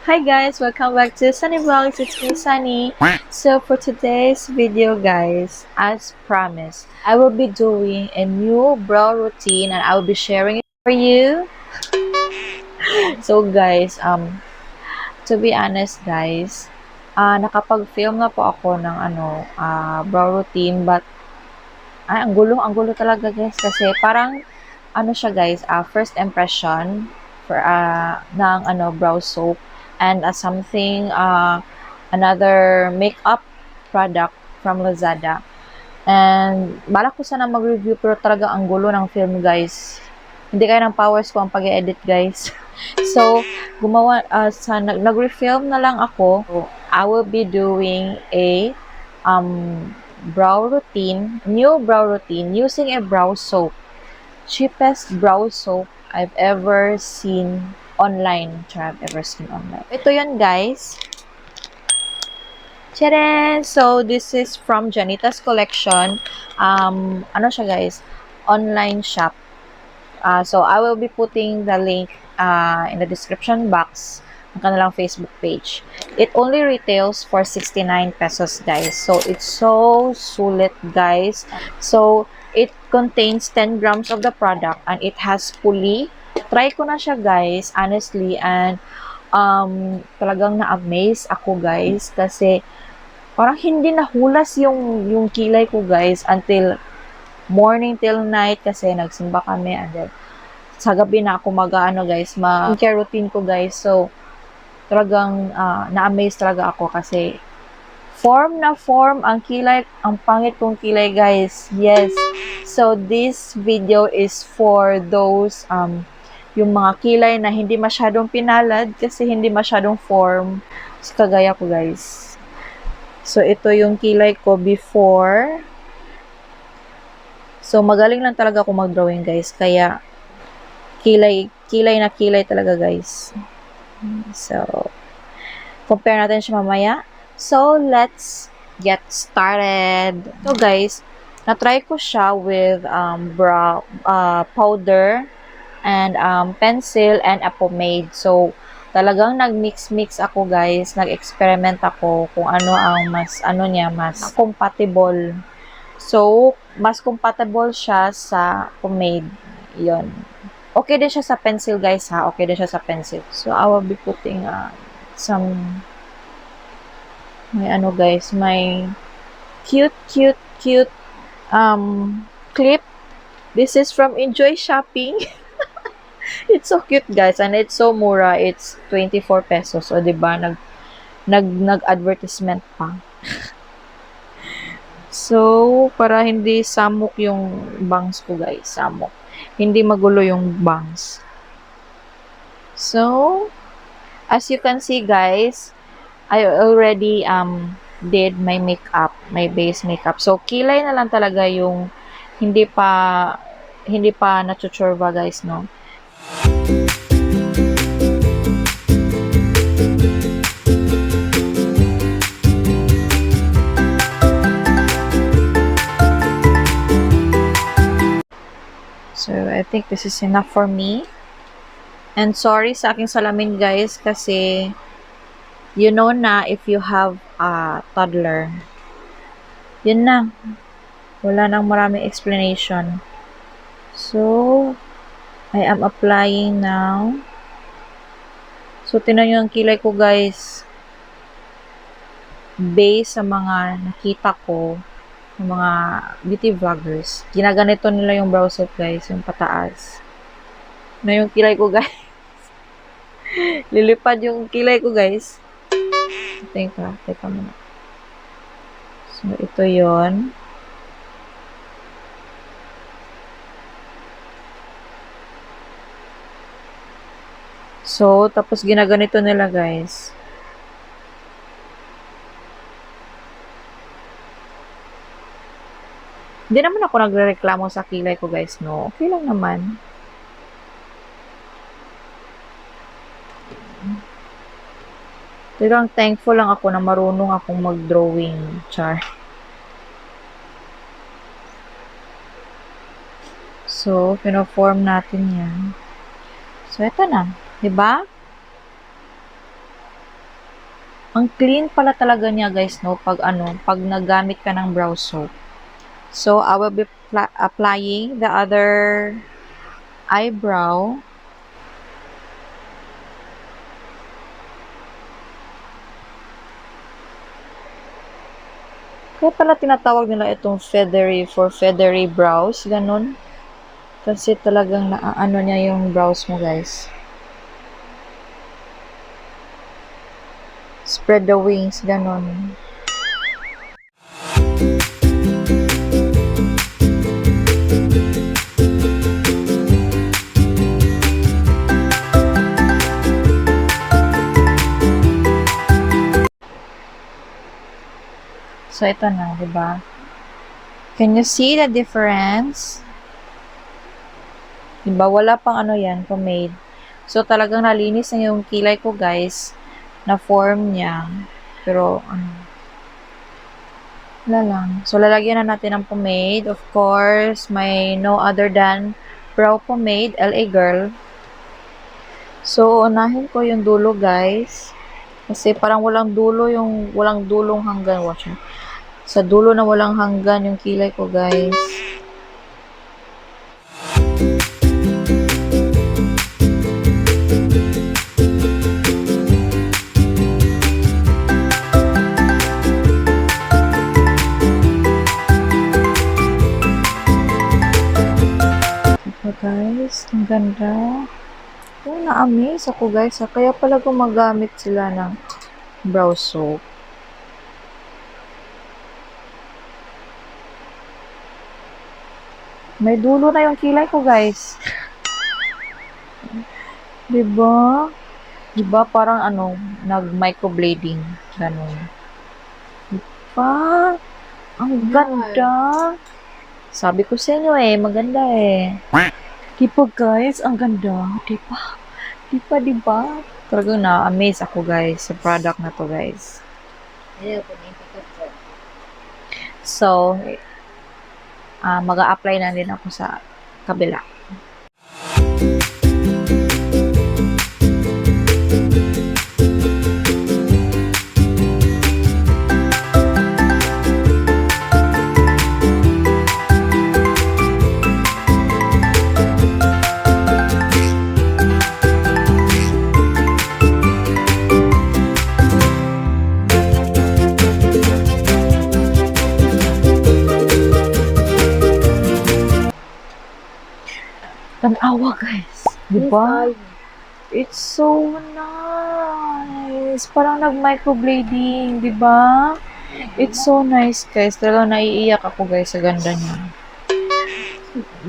Hi guys, welcome back to sanievlogs. It's me, Sunny. So for today's video, guys, as promised, I will be doing a new brow routine and I will be sharing it for you. So guys, to be honest, guys, nakapag-film na po ako ng brow routine, but ang gulo talaga, guys, kasi parang siya, guys, first impression for ng brow soap and something another makeup product from Lazada. And balak ko sana mag-review pero talaga ang gulo ng film, guys. Hindi kaya ng powers ko ang pag-edit, guys. So, gumawa nag-refilm na lang ako. So, I will be doing a new brow routine using a brow soap. Cheapest brow soap I've ever seen online. Ito yun, guys. Tcharan! So, this is from Janita's collection. Ano siya, guys? Online shop. So, I will be putting the link in the description box ng kanilang Facebook page. It only retails for 69 pesos, guys. So, it's so sulit, guys. So, it contains 10 grams of the product and it has pulley. Try ko na siya, guys, honestly, and talagang na-amaze ako, guys, kasi parang hindi nahulas yung kilay ko, guys, until morning till night kasi nagsimba kami, and then sa gabi na ako guys, mag-care routine ko, guys. So, talagang na-amaze talaga ako kasi form na form ang kilay, ang pangit kong kilay, guys. Yes. So, this video is for those yung mga kilay na hindi masyadong pinalad kasi hindi masyadong form. So, kagaya ko, guys. So, ito yung kilay ko before. So, magaling lang talaga ako mag-drawing, guys. Kaya, kilay talaga, guys. So, compare natin siya mamaya. So, let's get started. So, guys, na-try ko siya with brow powder and pencil and a pomade. So, talagang nag-mix ako, guys. Nag-experiment ako kung ano ang mas compatible. So, mas compatible siya sa pomade. Yun. Okay din siya sa pencil, guys, ha? Okay din siya sa pencil. So, I will be putting some guys, my cute clip. This is from Enjoy Shopping. It's so cute, guys, and it's so mura. It's 24 pesos. O, diba? Nag-advertisement pa. So, para hindi samok yung bangs ko, guys. Samok. Hindi magulo yung bangs. So, as you can see, guys, I already did my makeup, my base makeup. So, kilay na lang talaga yung hindi pa natuchurva, guys, no? So, I think this is enough for me. And sorry sa aking salamin, guys, kasi you know na if you have a toddler, yun na. Wala nang maraming explanation. So, I am applying now. So, tinan nyo ang kilay ko, guys. Based sa mga nakita ko ng mga beauty vloggers, ginaganito nila yung brow soap, guys, yung pataas. Na yung kilay ko, guys. Lilipad yung kilay ko, guys. Teka muna. So, ito yon. So, tapos ginaganito nila, guys. Hindi naman ako nagrereklamo sa kilay ko, guys, no? Okay lang naman. Talagang thankful lang ako na marunong akong mag-drawing. Char. So, pino-form natin yan. So, ito na. Diba? Ang clean pala talaga niya guys, no, pag nagamit ka ng brow soap. So, I will be applying the other eyebrow. Kaya pala tinatawag nila itong feathery brows, ganun. Kasi talagang naaano niya yung brows mo, guys. Spread the wings, ganun. So, ito na, di ba? Can you see the difference? Di ba? Wala pang ano yan, pomade. So, talagang nalinis na yung kilay ko, guys. Na-form niya. Pero, wala lang. So, lalagyan na natin ng pomade. Of course, may no other than brow pomade, LA Girl. So, unahin ko yung dulo, guys. Kasi parang walang dulong hanggan. Watch mo. Sa dulo na walang hanggan yung kilay ko, guys. Diba, guys? Ang ganda. Kaya na-amaze ako, guys. Kaya pala gumagamit sila ng brow soap. May dulo na yung kilay ko, guys. Diba? Diba parang nag-microblading. Ganun. Diba? Ang ganda. Sabi ko sa inyo maganda Diba, guys? Ang ganda. Diba? Diba? Talagang na-amaze ako, guys, sa product na to, guys. So, mag-a-apply na din ako sa kabila. Tanawa, guys. Diba? It's so nice. Parang nag-microblading, diba? It's so nice, guys. Talagang naiiyak ako, guys, sa ganda niya.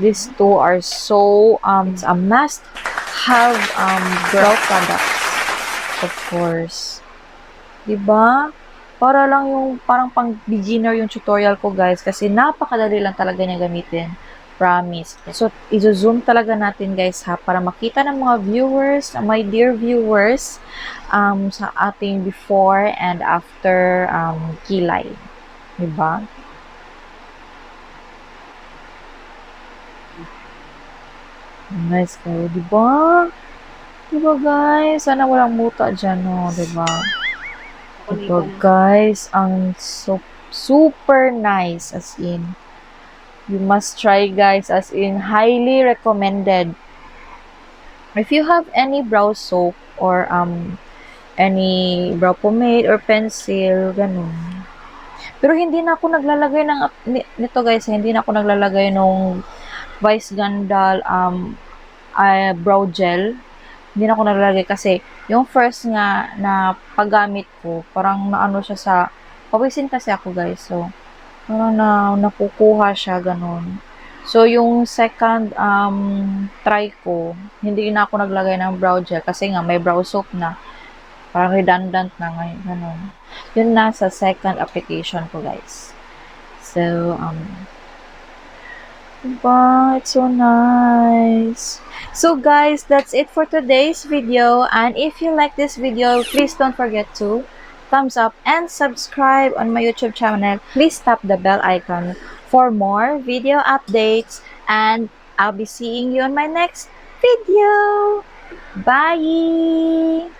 These two are so, a must-have, brow products. Of course. Diba? Para lang parang pang beginner yung tutorial ko, guys. Kasi napakadali lang talaga niya gamitin. Promise. So, i-zoom talaga natin, guys, ha, para makita ng mga viewers, my dear viewers, sa ating before and after kilay. Diba? Nice kayo, diba? Diba, guys? Sana walang muta dyan, no? Diba? Diba, guys? Ang super nice, as in. You must try, guys, as in highly recommended. If you have any brow soap or any brow pomade or pencil, ganun. Pero hindi na ako naglalagay nito, guys, hindi na ako naglalagay nung Vice Gandal brow gel. Hindi na ako naglalagay kasi yung first nga na paggamit ko, parang naano siya sa pawisin kasi ako, guys. So, parang nakukuha siya, ganun. So, yung second try ko, hindi na ako naglagay ng brow gel kasi nga may brow soap na. Parang redundant na ngayon, ganun. Yun na sa second application ko, guys. So, diba? It's so nice. So, guys, that's it for today's video. And if you like this video, please don't forget to thumbs up and subscribe on my YouTube channel. Please tap the bell icon for more video updates, and I'll be seeing you on my next video. Bye!